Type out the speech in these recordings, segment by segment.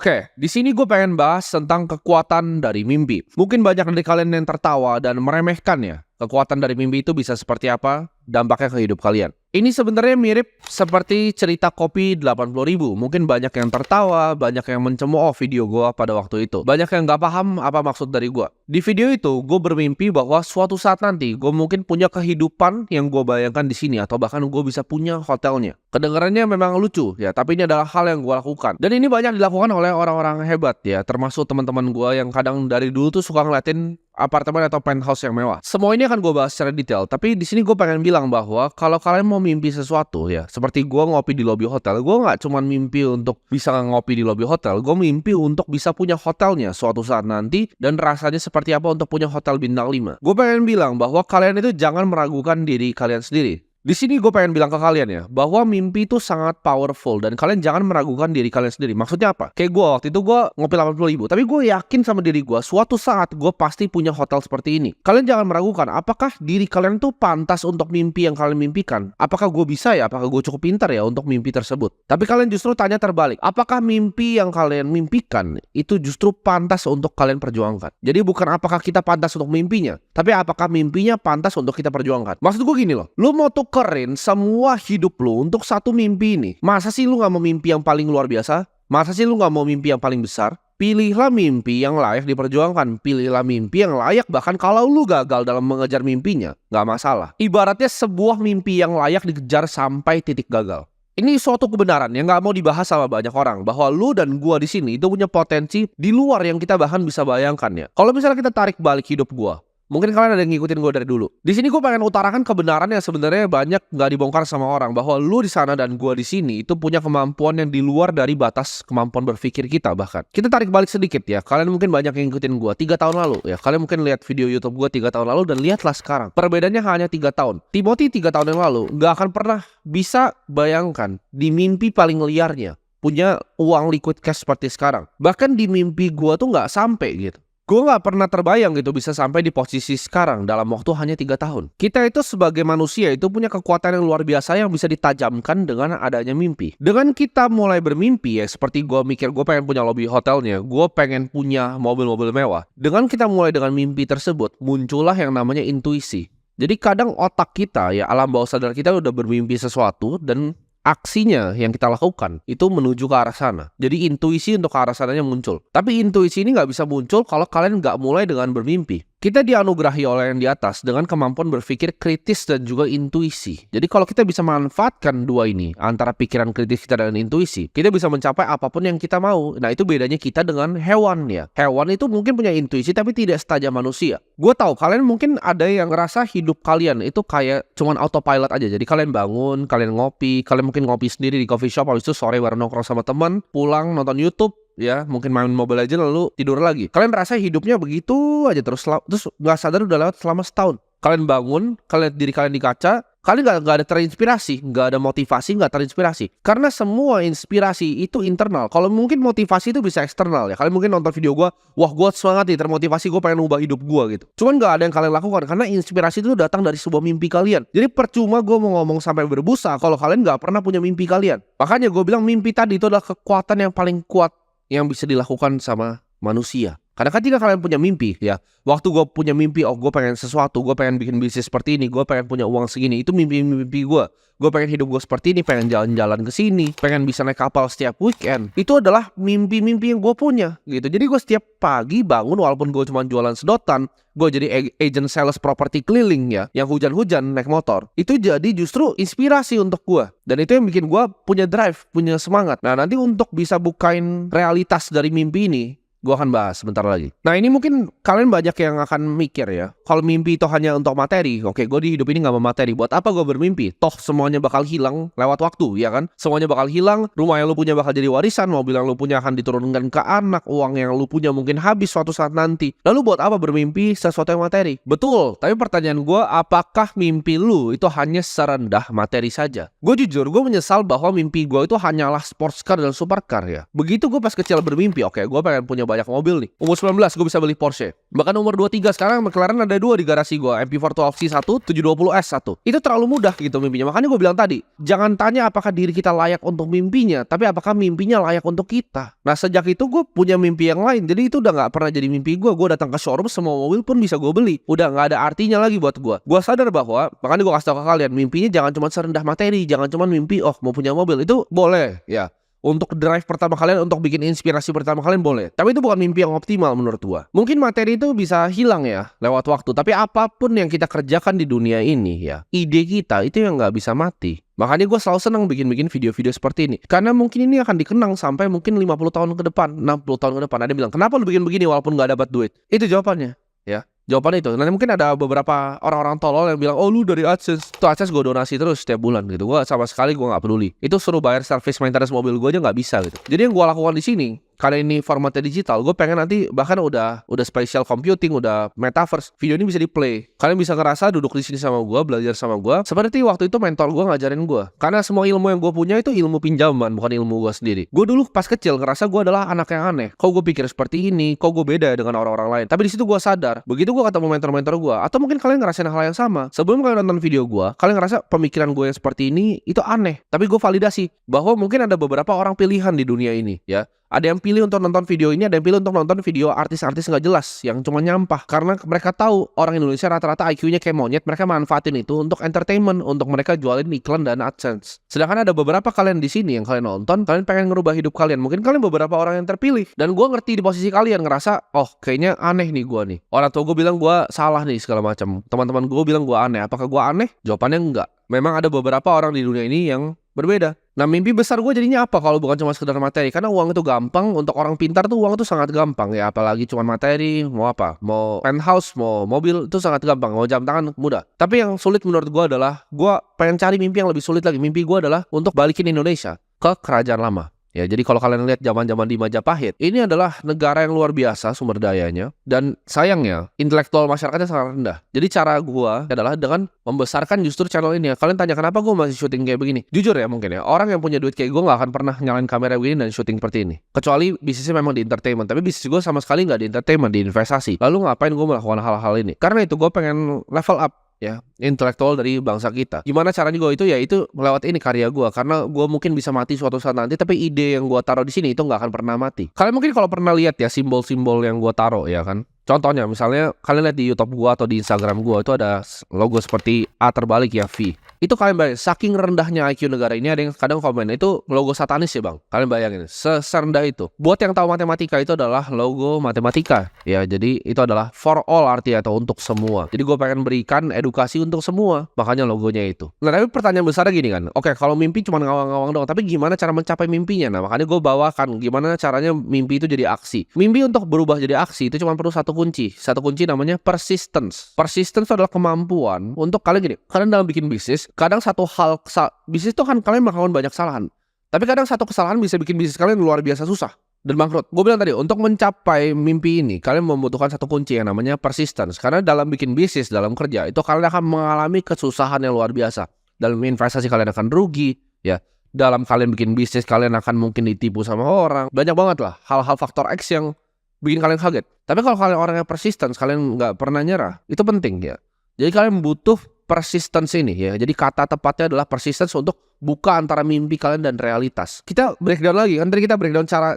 Oke, di sini gue pengen bahas tentang kekuatan dari mimpi. Mungkin banyak dari kalian yang tertawa dan meremehkan ya. Kekuatan dari mimpi itu bisa seperti apa dampaknya ke hidup kalian. Ini sebenarnya mirip seperti cerita kopi 80.000. Mungkin banyak yang tertawa, banyak yang mencemooh video gue pada waktu itu. Banyak yang gak paham apa maksud dari gue. Di video itu, gue bermimpi bahwa suatu saat nanti gue mungkin punya kehidupan yang gue bayangkan di sini, atau bahkan gue bisa punya hotelnya. Kedengarannya memang lucu ya, tapi ini adalah hal yang gue lakukan. Dan ini banyak dilakukan oleh orang-orang hebat ya, termasuk teman-teman gue yang kadang dari dulu tuh suka ngeliatin apartemen atau penthouse yang mewah. Semua ini akan gue bahas secara detail, tapi di sini gue pengen bilang bahwa kalau kalian mau mimpi sesuatu ya, seperti gue ngopi di lobi hotel, gue nggak cuma mimpi untuk bisa ngopi di lobi hotel, gue mimpi untuk bisa punya hotelnya suatu saat nanti dan rasanya seperti apa untuk punya hotel bintang 5. Gue pengen bilang bahwa kalian itu jangan meragukan diri kalian sendiri. Di sini gue pengen bilang ke kalian ya, bahwa mimpi itu sangat powerful dan kalian jangan meragukan diri kalian sendiri. Maksudnya apa? Kayak gue waktu itu gue ngopi 80.000, tapi gue yakin sama diri gue, suatu saat gue pasti punya hotel seperti ini. Kalian jangan meragukan, apakah diri kalian tuh pantas untuk mimpi yang kalian mimpikan? Apakah gue bisa ya? Apakah gue cukup pintar ya untuk mimpi tersebut? Tapi kalian justru tanya terbalik, apakah mimpi yang kalian mimpikan itu justru pantas untuk kalian perjuangkan? Jadi bukan apakah kita pantas untuk mimpinya, tapi apakah mimpinya pantas untuk kita perjuangkan? Maksud gue gini loh, lu mau tukerin semua hidup lu untuk satu mimpi ini. Masa sih lu gak mau mimpi yang paling luar biasa? Masa sih lu gak mau mimpi yang paling besar? Pilihlah mimpi yang layak diperjuangkan. Pilihlah mimpi yang layak bahkan kalau lu gagal dalam mengejar mimpinya, gak masalah. Ibaratnya sebuah mimpi yang layak dikejar sampai titik gagal. Ini suatu kebenaran yang gak mau dibahas sama banyak orang, bahwa lu dan gua di sini itu punya potensi di luar yang kita bahkan bisa bayangkan ya. Kalau misalnya kita tarik balik hidup gua, mungkin kalian ada yang ngikutin gue dari dulu. Di sini gue pengen utarakan kebenaran yang sebenarnya banyak nggak dibongkar sama orang, bahwa lu di sana dan gue di sini itu punya kemampuan yang di luar dari batas kemampuan berpikir kita bahkan. Kita tarik balik sedikit ya. Kalian mungkin banyak yang ngikutin gue 3 tahun lalu ya. Kalian mungkin lihat video YouTube gue 3 tahun lalu dan lihatlah sekarang. Perbedaannya hanya 3 tahun. Timothy 3 tahun yang lalu nggak akan pernah bisa bayangkan di mimpi paling liarnya punya uang liquid cash seperti sekarang. Bahkan di mimpi gue tuh nggak sampai gitu. Gue gak pernah terbayang gitu bisa sampai di posisi sekarang dalam waktu hanya 3 tahun. Kita itu sebagai manusia itu punya kekuatan yang luar biasa yang bisa ditajamkan dengan adanya mimpi. Dengan kita mulai bermimpi ya, seperti gue mikir gue pengen punya lobby hotelnya, gue pengen punya mobil-mobil mewah. Dengan kita mulai dengan mimpi tersebut, muncullah yang namanya intuisi. Jadi kadang otak kita ya, alam bawah sadar kita udah bermimpi sesuatu dan aksinya yang kita lakukan itu menuju ke arah sana. Jadi intuisi untuk ke arah sananya muncul. Tapi intuisi ini nggak bisa muncul kalau kalian nggak mulai dengan bermimpi. Kita dianugerahi oleh yang di atas dengan kemampuan berpikir kritis dan juga intuisi. Jadi kalau kita bisa memanfaatkan dua ini, antara pikiran kritis kita dan intuisi, kita bisa mencapai apapun yang kita mau. Nah itu bedanya kita dengan hewan ya. Hewan itu mungkin punya intuisi tapi tidak setajam manusia. Gue tahu kalian mungkin ada yang ngerasa hidup kalian itu kayak cuman autopilot aja. Jadi kalian bangun, kalian ngopi, kalian mungkin ngopi sendiri di coffee shop, habis itu sore baru nongkrong sama teman, pulang nonton YouTube, ya mungkin main Mobile Legends lalu tidur lagi. Kalian rasa hidupnya begitu aja terus nggak sadar udah lewat selama setahun. Kalian bangun, kalian lihat diri kalian di kaca, kalian nggak ada terinspirasi, nggak ada motivasi, nggak terinspirasi. Karena semua inspirasi itu internal. Kalau mungkin motivasi itu bisa eksternal ya. Kalian mungkin nonton video gue, wah gue semangat nih, termotivasi, gue pengen ubah hidup gue gitu. Cuman nggak ada yang kalian lakukan karena inspirasi itu datang dari sebuah mimpi kalian. Jadi percuma gue mau ngomong sampai berbusa kalau kalian nggak pernah punya mimpi kalian. Makanya gue bilang mimpi tadi itu adalah kekuatan yang paling kuat yang bisa dilakukan sama manusia. Karena ketika kalian punya mimpi ya, waktu gue punya mimpi, oh gue pengen sesuatu, gue pengen bikin bisnis seperti ini, gue pengen punya uang segini, itu mimpi-mimpi gue. Gue pengen hidup gue seperti ini, pengen jalan-jalan ke sini, pengen bisa naik kapal setiap weekend. Itu adalah mimpi-mimpi yang gue punya gitu. Jadi gue setiap pagi bangun, walaupun gue cuma jualan sedotan, gue jadi agent sales properti keliling ya, yang hujan-hujan naik motor. Itu jadi justru inspirasi untuk gue. Dan itu yang bikin gue punya drive, punya semangat. Nah nanti untuk bisa bukain realitas dari mimpi ini, gue akan bahas sebentar lagi. Nah ini mungkin kalian banyak yang akan mikir ya, kalau mimpi itu hanya untuk materi. Oke, gue di hidup ini gak mau materi. Buat apa gue bermimpi? Toh semuanya bakal hilang lewat waktu, ya kan? Semuanya bakal hilang, rumah yang lu punya bakal jadi warisan, mobil yang lu punya akan diturunkan ke anak, uang yang lu punya mungkin habis suatu saat nanti. Lalu buat apa bermimpi sesuatu yang materi? Betul, tapi pertanyaan gue, apakah mimpi lu itu hanya serendah materi saja? Gue jujur, gue menyesal bahwa mimpi gue itu hanyalah sports car dan supercar ya. Begitu gue pas kecil bermimpi, oke, gue pengen punya banyak mobil nih. Umur 19 gue bisa beli Porsche. Bahkan umur 23 sekarang McLaren ada 2 di garasi gue, MP412C1, 720S1. Itu terlalu mudah gitu mimpinya. Makanya gue bilang tadi, jangan tanya apakah diri kita layak untuk mimpinya, tapi apakah mimpinya layak untuk kita. Nah sejak itu gue punya mimpi yang lain. Jadi itu udah gak pernah jadi mimpi gue. Gue datang ke showroom, semua mobil pun bisa gue beli. Udah gak ada artinya lagi buat gue. Gue sadar bahwa, makanya gue kasih tau ke kalian, mimpinya jangan cuma serendah materi. Jangan cuma mimpi, oh mau punya mobil. Itu boleh ya, untuk drive pertama kalian, untuk bikin inspirasi pertama kalian boleh. Tapi itu bukan mimpi yang optimal menurut gua. Mungkin materi itu bisa hilang ya lewat waktu. Tapi apapun yang kita kerjakan di dunia ini ya, ide kita itu yang gak bisa mati. Makanya gue selalu senang bikin video-video seperti ini. Karena mungkin ini akan dikenang sampai mungkin 50 tahun ke depan, 60 tahun ke depan. Ada yang bilang, kenapa lu bikin begini walaupun gak dapat duit? Itu jawabannya ya. Jawabannya itu. Nanti mungkin ada beberapa orang-orang tolol yang bilang, oh lu dari AdSense. Tuh AdSense gue donasi terus setiap bulan gitu. Gue sama sekali gue gak peduli. Itu suruh bayar service maintenance mobil gue aja gak bisa gitu. Jadi yang gue lakukan di sini, kali ini formatnya digital, gue pengen nanti bahkan udah spatial computing, udah metaverse, video ini bisa di play. Kalian bisa ngerasa duduk di sini sama gue, belajar sama gue. Seperti waktu itu mentor gue ngajarin gue. Karena semua ilmu yang gue punya itu ilmu pinjaman, bukan ilmu gue sendiri. Gue dulu pas kecil ngerasa gue adalah anak yang aneh. Kok gue pikir seperti ini? Kok gue beda dengan orang-orang lain? Tapi di situ gue sadar. Begitu gue ketemu mentor-mentor gue, atau mungkin kalian ngerasain hal yang sama. Sebelum kalian nonton video gue, kalian ngerasa pemikiran gue yang seperti ini itu aneh. Tapi gue validasi bahwa mungkin ada beberapa orang pilihan di dunia ini ya. Ada yang pilih untuk nonton video ini, ada yang pilih untuk nonton video artis-artis nggak jelas yang cuma nyampah. Karena mereka tahu orang Indonesia rata-rata IQ-nya kayak monyet, mereka manfaatin itu untuk entertainment, untuk mereka jualin iklan dan AdSense. Sedangkan ada beberapa kalian di sini yang kalian nonton, kalian pengen ngerubah hidup kalian. Mungkin kalian beberapa orang yang terpilih. Dan gue ngerti di posisi kalian, ngerasa, oh kayaknya aneh nih gue nih. Orang tua gue bilang gue salah nih segala macam. Teman-teman gue bilang gue aneh. Apakah gue aneh? Jawabannya enggak. Memang ada beberapa orang di dunia ini yang berbeda. Nah mimpi besar gue jadinya apa kalau bukan cuma sekedar materi? Karena uang itu gampang, untuk orang pintar tuh uang itu sangat gampang ya. Apalagi cuma materi, mau apa? Mau penthouse, mau mobil, itu sangat gampang. Mau jam tangan, mudah. Tapi yang sulit menurut gue adalah, gue pengen cari mimpi yang lebih sulit lagi. Mimpi gue adalah untuk balikin Indonesia ke kerajaan lama. Ya, jadi kalau kalian lihat zaman-zaman di Majapahit, ini adalah negara yang luar biasa sumber dayanya, dan sayangnya intelektual masyarakatnya sangat rendah. Jadi cara gua adalah dengan membesarkan justru channel ini. Kalian tanya kenapa gua masih syuting kayak begini? Jujur ya mungkin ya, orang yang punya duit kayak gua nggak akan pernah nyalain kamera begini dan syuting seperti ini. Kecuali bisnisnya memang di entertainment, tapi bisnis gua sama sekali nggak di entertainment, di investasi. Lalu ngapain gua melakukan hal-hal ini? Karena itu gua pengen level up ya, intelektual dari bangsa kita. Gimana caranya gue itu? Ya itu melewati ini karya gue. Karena gue mungkin bisa mati suatu saat nanti, tapi ide yang gue taruh di sini itu nggak akan pernah mati. Kalian mungkin kalau pernah lihat ya simbol-simbol yang gue taruh ya kan. Contohnya misalnya kalian lihat di YouTube gue atau di Instagram gue itu ada logo seperti A terbalik ya, V. Itu kalian bayangin, saking rendahnya IQ negara ini, ada yang kadang komen, itu logo satanis ya bang. Kalian bayangin, serendah itu. Buat yang tahu matematika, itu adalah logo matematika. Ya, jadi itu adalah for all artinya, atau untuk semua. Jadi gue pengen berikan edukasi untuk semua. Makanya logonya itu. Nah, tapi pertanyaan besarnya gini kan. Oke, kalau mimpi cuma ngawang-ngawang doang. Tapi gimana cara mencapai mimpinya? Nah, makanya gue bawakan gimana caranya mimpi itu jadi aksi. Mimpi untuk berubah jadi aksi, itu cuma perlu satu kunci. Satu kunci namanya persistence. Persistence adalah kemampuan untuk kalian gini. Kalian dalam bikin bisnis, kadang satu hal, bisnis itu kan kalian melakukan banyak kesalahan. Tapi kadang satu kesalahan bisa bikin bisnis kalian luar biasa susah dan bangkrut. Gue bilang tadi, untuk mencapai mimpi ini, kalian membutuhkan satu kunci yang namanya persistence. Karena dalam bikin bisnis, dalam kerja, itu kalian akan mengalami kesusahan yang luar biasa. Dalam investasi kalian akan rugi, ya. Dalam kalian bikin bisnis, kalian akan mungkin ditipu sama orang. Banyak banget lah hal-hal faktor X yang bikin kalian kaget. Tapi kalau kalian orang yang persistence, kalian nggak pernah nyerah, itu penting ya. Jadi kalian butuh persistence ini ya. Jadi kata tepatnya adalah persistence untuk buka antara mimpi kalian dan realitas. Kita breakdown lagi kan, tadi kita breakdown cara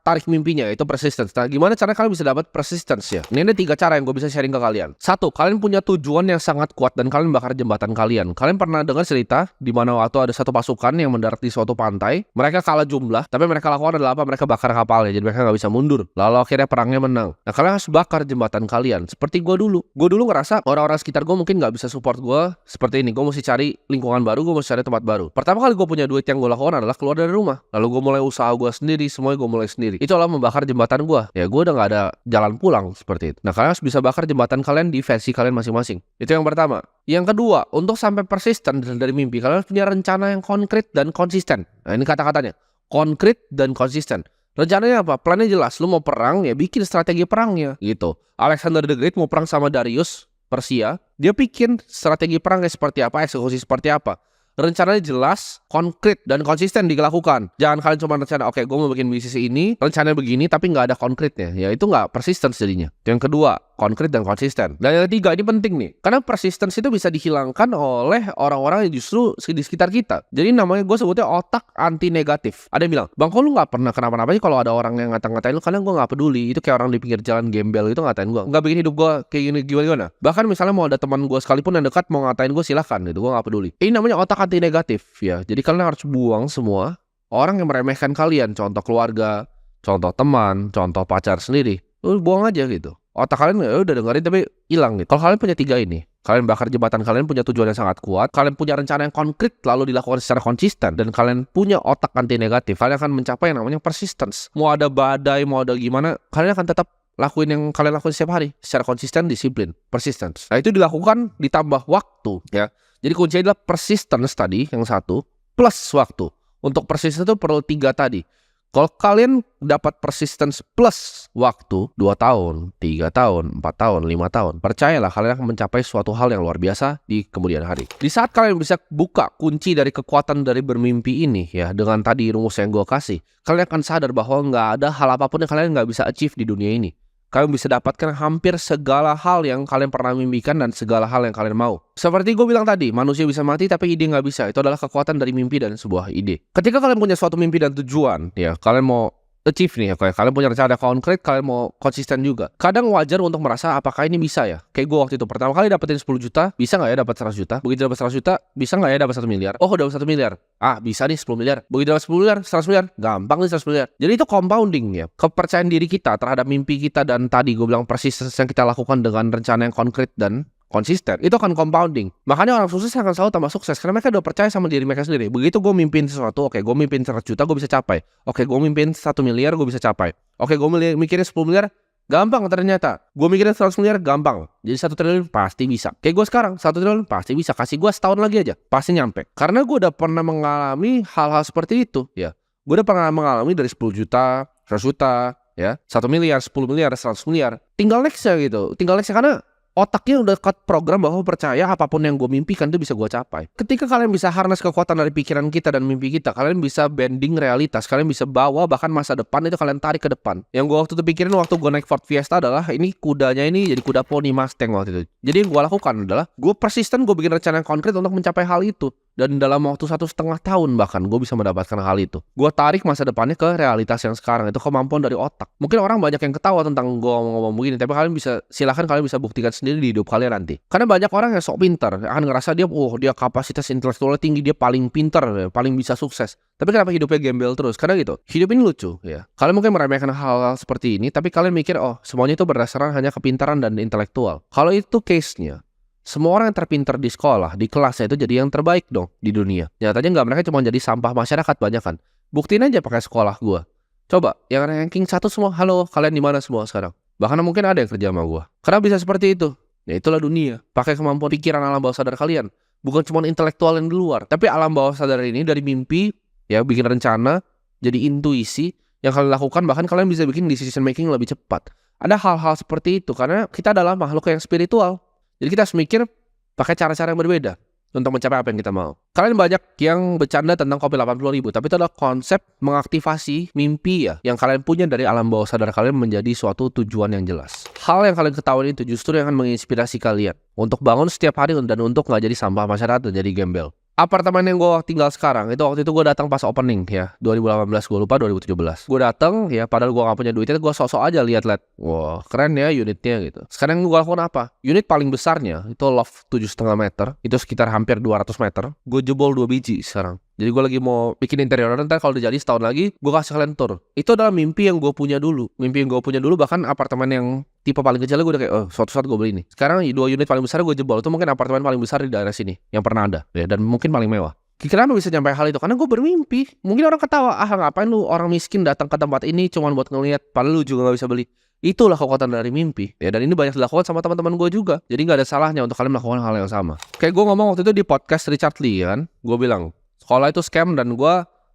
tarik mimpinya, itu persistence. Nah, gimana cara kalian bisa dapat persistence ya? Ini ada 3 cara yang gue bisa sharing ke kalian. 1, kalian punya tujuan yang sangat kuat dan kalian bakar jembatan kalian. Kalian pernah dengar cerita di mana waktu ada satu pasukan yang mendarat di suatu pantai, mereka kalah jumlah, tapi mereka lakukan adalah apa? Mereka bakar kapalnya, jadi mereka nggak bisa mundur. Lalu akhirnya perangnya menang. Nah, kalian harus bakar jembatan kalian. Seperti gue dulu. Gue dulu ngerasa orang-orang sekitar gue mungkin nggak bisa support gue seperti ini. Gue mesti cari lingkungan baru, gue mesti cari tempat baru. Pertama kali gue punya duit, yang gue lakukan adalah keluar dari rumah. Lalu gue mulai usaha gue sendiri, semuanya gue mulai sendiri. Itu adalah membakar jembatan gue. Ya gue udah gak ada jalan pulang seperti itu. Nah, kalian harus bisa bakar jembatan kalian di versi kalian masing-masing. Itu yang pertama. Yang kedua, untuk sampai persisten dari mimpi, kalian harus punya rencana yang konkret dan konsisten. Nah, ini kata-katanya, konkret dan konsisten. Rencananya apa? Plannya jelas. Lu mau perang, ya bikin strategi perangnya gitu. Alexander the Great mau perang sama Darius Persia, dia bikin strategi perangnya seperti apa, eksekusi seperti apa. rencananya jelas, konkret, dan konsisten dilakukan. Jangan kalian cuma rencana, oke, gue mau bikin bisnis ini, rencananya begini, tapi nggak ada konkretnya. Ya itu nggak persisten jadinya. Yang kedua, konkret dan konsisten. Dan yang ketiga, ini penting nih. Karena persistence itu bisa dihilangkan oleh orang-orang yang justru di sekitar kita. Jadi namanya gue sebutnya otak anti negatif. Ada yang bilang, bang, kok lu nggak pernah kenapa-napa sih kalau ada orang yang ngata-ngatain lu? Karena gue nggak peduli. Itu kayak orang di pinggir jalan gembel itu ngatain gue. Nggak bikin hidup gue kayak gini gimana. Bahkan misalnya mau ada teman gue sekalipun yang dekat mau ngatain gue, silahkan gitu. Gue nggak peduli. Ini namanya otak anti negatif ya. Jadi kalian harus buang semua orang yang meremehkan kalian. Contoh keluarga, contoh teman, contoh pacar sendiri. Lu buang aja gitu. Otak kalian ya udah dengerin tapi hilang gitu. Kalau kalian punya 3 ini, kalian bakar jembatan, kalian punya tujuan yang sangat kuat, kalian punya rencana yang konkret lalu dilakukan secara konsisten, dan kalian punya otak anti negatif, kalian akan mencapai yang namanya persistence. Mau ada badai, mau ada gimana, kalian akan tetap lakuin yang kalian lakuin setiap hari secara konsisten, disiplin, persistence. Nah itu dilakukan ditambah waktu ya. Jadi kuncinya adalah persistence tadi yang satu plus waktu. Untuk persistence itu perlu 3 tadi. Kalau kalian dapat persistence plus waktu 2 tahun, 3 tahun, 4 tahun, 5 tahun, percayalah kalian akan mencapai suatu hal yang luar biasa di kemudian hari. Di saat kalian bisa buka kunci dari kekuatan dari bermimpi ini ya, dengan tadi rumus yang gue kasih, kalian akan sadar bahwa nggak ada hal apapun yang kalian nggak bisa achieve di dunia ini. Kalian bisa dapatkan hampir segala hal yang kalian pernah mimpikan dan segala hal yang kalian mau. Seperti gue bilang tadi, manusia bisa mati tapi ide nggak bisa. Itu adalah kekuatan dari mimpi dan sebuah ide. Ketika kalian punya suatu mimpi dan tujuan, ya kalian mau achieve nih, ya, kalian punya rencana konkret, kalian mau konsisten juga. Kadang wajar untuk merasa apakah ini bisa ya. Kayak gue waktu itu pertama kali dapetin 10 juta, bisa nggak ya dapat 100 juta? Begitu dapat 100 juta, bisa nggak ya dapat 1 miliar? Oh, dapat 1 miliar. Ah, bisa nih 10 miliar. Begitu dapat 10 miliar, 100 miliar. Gampang nih 100 miliar. Jadi itu compounding ya. Kepercayaan diri kita terhadap mimpi kita dan tadi gue bilang persistence yang kita lakukan dengan rencana yang konkret dan konsisten, itu akan compounding. Makanya orang sukses akan selalu tambah sukses karena mereka udah percaya sama diri mereka sendiri. Begitu gue mimpin sesuatu, oke, gue mimpin 100 juta, gue bisa capai. Oke, gue mimpin 1 miliar, gue bisa capai. Oke, gue mikirin 10 miliar, gampang ternyata. Gue mikirin 100 miliar, gampang. Jadi 1 triliun pasti bisa. Kayak gue sekarang, 1 triliun pasti bisa. Kasih gue setahun lagi aja, pasti nyampe. Karena gue udah pernah mengalami hal-hal seperti itu ya. Gue udah pernah mengalami dari 10 juta, 100 juta, ya, 1 miliar, 10 miliar, 100 miliar. Tinggal nextnya gitu. Tinggal nextnya karena otaknya udah cut program bahwa percaya apapun yang gue mimpikan itu bisa gue capai. Ketika kalian bisa harness kekuatan dari pikiran kita dan mimpi kita, kalian bisa bending realitas, kalian bisa bawa bahkan masa depan itu kalian tarik ke depan. Yang gue waktu itu pikirin waktu gue naik Ford Fiesta adalah ini kudanya ini jadi kuda poni Mustang waktu itu. Jadi yang gue lakukan adalah gue persisten, gue bikin rencana yang konkret untuk mencapai hal itu. Dan dalam waktu 1,5 tahun bahkan gue bisa mendapatkan hal itu. Gue tarik masa depannya ke realitas yang sekarang. Itu kemampuan dari otak. Mungkin orang banyak yang ketawa tentang gue ngomong begini, tapi kalian bisa, silahkan kalian bisa buktikan sendiri di hidup kalian nanti. Karena banyak orang yang sok pintar akan ngerasa dia kapasitas intelektualnya tinggi, dia paling pintar, paling bisa sukses. Tapi kenapa hidupnya gembel terus? Karena gitu, hidup ini lucu ya. Kalian mungkin meremehkan hal-hal seperti ini, tapi kalian mikir semuanya itu berdasarkan hanya kepintaran dan intelektual. Kalau itu case-nya, semua orang yang terpintar di sekolah, di kelasnya itu jadi yang terbaik dong di dunia. Nyatanya nggak, mereka cuma jadi sampah masyarakat banyak kan. Buktiin aja pakai sekolah gue. Coba, yang ranking 1 semua, halo, kalian di mana semua sekarang? Bahkan mungkin ada yang kerja sama gue. Karena bisa seperti itu. Ya itulah dunia. Pakai kemampuan pikiran alam bawah sadar kalian. Bukan cuma intelektual yang di luar. Tapi alam bawah sadar ini dari mimpi, ya bikin rencana, jadi intuisi, yang kalian lakukan, bahkan kalian bisa bikin decision making lebih cepat. Ada hal-hal seperti itu, karena kita adalah makhluk yang spiritual. Jadi kita harus mikir pakai cara-cara yang berbeda untuk mencapai apa yang kita mau. Kalian banyak yang bercanda tentang kopi 80.000, tapi itu adalah konsep mengaktifasi mimpi ya, yang kalian punya dari alam bawah sadar kalian menjadi suatu tujuan yang jelas. Hal yang kalian ketahui itu justru yang akan menginspirasi kalian untuk bangun setiap hari dan untuk nggak jadi sampah masyarakat dan jadi gembel. Apartemen yang gue tinggal sekarang, itu waktu itu gue datang pas opening ya, 2018, gue lupa 2017. Gue datang ya, padahal gue gak punya duitnya, gue sok-sok aja lihat-lihat. Wah, keren ya unitnya gitu. Sekarang gue lakukan apa? Unit paling besarnya, itu loft 7,5 meter, itu sekitar hampir 200 meter. Gue jebol 2 biji sekarang. Jadi gue lagi mau bikin interior, ntar kalau udah jadi setahun lagi, gue kasih kalian tour. Itu adalah mimpi yang gue punya dulu. Mimpi yang gue punya dulu, bahkan apartemen yang tipe paling kecil gue udah kayak, suatu saat gue beli ini. Sekarang 2 unit paling besar gue jebol. Itu mungkin apartemen paling besar di daerah sini yang pernah ada ya, dan mungkin paling mewah. Kenapa bisa nyampe hal itu? Karena gue bermimpi. Mungkin orang ketawa, ngapain lu orang miskin datang ke tempat ini cuma buat ngeliat, padahal lu juga gak bisa beli. Itulah kekuatan dari mimpi ya, dan ini banyak dilakukan sama teman-teman gue juga. Jadi gak ada salahnya untuk kalian melakukan hal yang sama. Kayak gue ngomong waktu itu di podcast Richard Lee kan, gue bilang sekolah itu scam, dan gue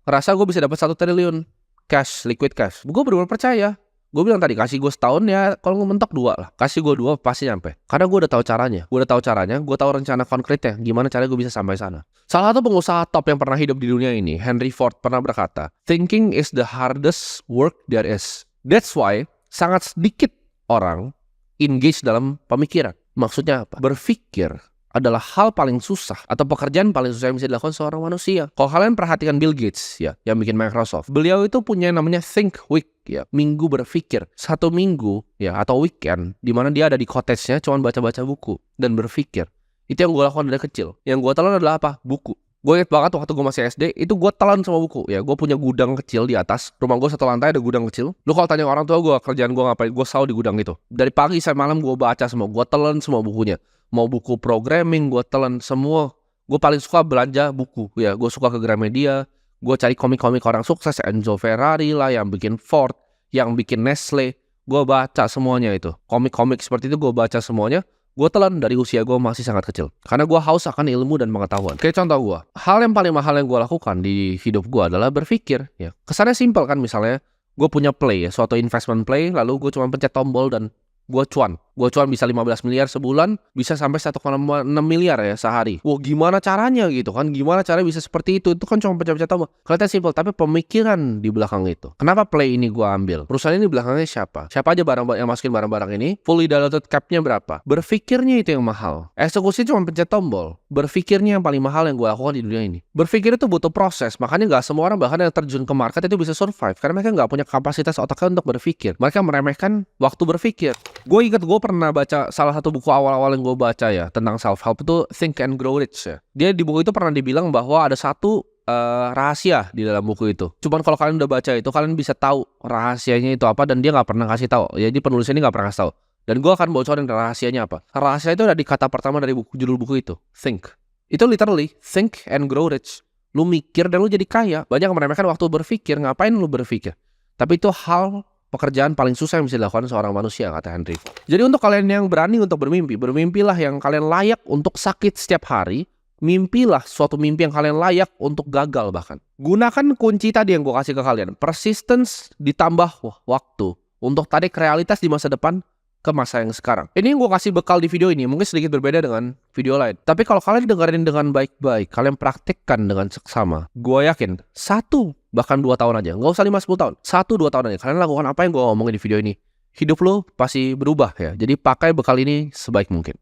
ngerasa gue bisa dapat 1 triliun cash, liquid cash. Gue benar-benar percaya. Gue bilang tadi, kasih gue setahun ya, kalau mentok 2 lah. Kasih gue 2 pasti nyampe. Karena gue udah tahu caranya. Gue tahu rencana konkretnya. Gimana caranya gue bisa sampai sana. Salah satu pengusaha top yang pernah hidup di dunia ini, Henry Ford, pernah berkata, "Thinking is the hardest work there is." That's why sangat sedikit orang engage dalam pemikiran. Maksudnya apa? Berpikir adalah hal paling susah atau pekerjaan paling susah yang bisa dilakukan seorang manusia. Kalau kalian perhatikan Bill Gates ya, yang bikin Microsoft, beliau itu punya namanya Think Week ya, minggu berpikir. 1 minggu ya atau weekend di mana dia ada di cottage-nya cuma baca-baca buku dan berpikir. Itu yang gue lakukan dari kecil. Yang gue telan adalah apa? Buku. Gue inget banget waktu gue masih SD, itu gue telan semua buku. Ya, gue punya gudang kecil di atas. Rumah gue 1 lantai ada gudang kecil. Lu kalau tanya orang tua gue, kerjaan gue ngapain? Gue selalu di gudang itu. Dari pagi sampai malam gue baca semua. Gue telan semua bukunya. Mau buku programming, gue telan semua. Gue paling suka belanja buku. Ya, gue suka ke Gramedia. Gue cari komik-komik orang sukses. Enzo Ferrari lah, yang bikin Ford, yang bikin Nestle. Gue baca semuanya itu. Komik-komik seperti itu gue baca semuanya. Gue telan dari usia gue masih sangat kecil. Karena gue haus akan ilmu dan pengetahuan. Kayak contoh gue, hal yang paling mahal yang gue lakukan di hidup gue adalah berpikir. Ya, kesannya simpel kan, misalnya gue punya play, ya, suatu investment play, lalu gue cuma pencet tombol dan gue cuan. Gue cuan bisa 15 miliar sebulan, bisa sampai 1,6 miliar ya sehari. Wah, gimana caranya gitu kan? Gimana cara bisa seperti itu? Itu kan cuma pencet-pencet tombol. Kelihatan simpel, tapi pemikiran di belakang itu. Kenapa play ini gue ambil? Perusahaan ini belakangnya siapa? Siapa aja barang yang masukin barang-barang ini? Fully diluted cap-nya berapa? Berpikirnya itu yang mahal. Eksekusi cuma pencet tombol. Berpikirnya yang paling mahal yang gue lakukan di dunia ini. Berpikir itu butuh proses. Makanya gak semua orang bahkan yang terjun ke market itu bisa survive. Karena mereka gak punya kapasitas otaknya untuk berpikir. Mereka meremehkan waktu berpikir. Gue ingat gue pernah baca salah satu buku awal-awal yang gue baca ya tentang self-help itu Think and Grow Rich ya. Dia di buku itu pernah dibilang bahwa ada satu rahasia di dalam buku itu. Cuman kalau kalian udah baca itu, kalian bisa tahu rahasianya itu apa dan dia nggak pernah kasih tahu. Jadi penulisnya ini nggak pernah kasih tahu. Dan gue akan bocorin rahasianya apa. Rahasia itu ada di kata pertama dari judul buku itu, think. Itu literally think and grow rich. Lu mikir dan lu jadi kaya. Banyak yang meremehkan waktu berpikir. Ngapain lu berpikir? Tapi itu hal pekerjaan paling susah yang bisa dilakukan seorang manusia, kata Henry. Jadi untuk kalian yang berani untuk bermimpi, bermimpilah yang kalian layak untuk sakit setiap hari. Mimpilah suatu mimpi yang kalian layak untuk gagal bahkan. Gunakan kunci tadi yang gue kasih ke kalian. Persistence ditambah waktu untuk tarik realitas di masa depan ke masa yang sekarang. Ini yang gue kasih bekal di video ini. Mungkin sedikit berbeda dengan video lain. Tapi kalau kalian dengerin dengan baik-baik, kalian praktekkan dengan seksama, gue yakin 1 bahkan 2 tahun aja, nggak usah 5-10 tahun, 1-2 tahun aja, kalian lakukan apa yang gue ngomongin di video ini, hidup lo pasti berubah ya. Jadi pakai bekal ini sebaik mungkin.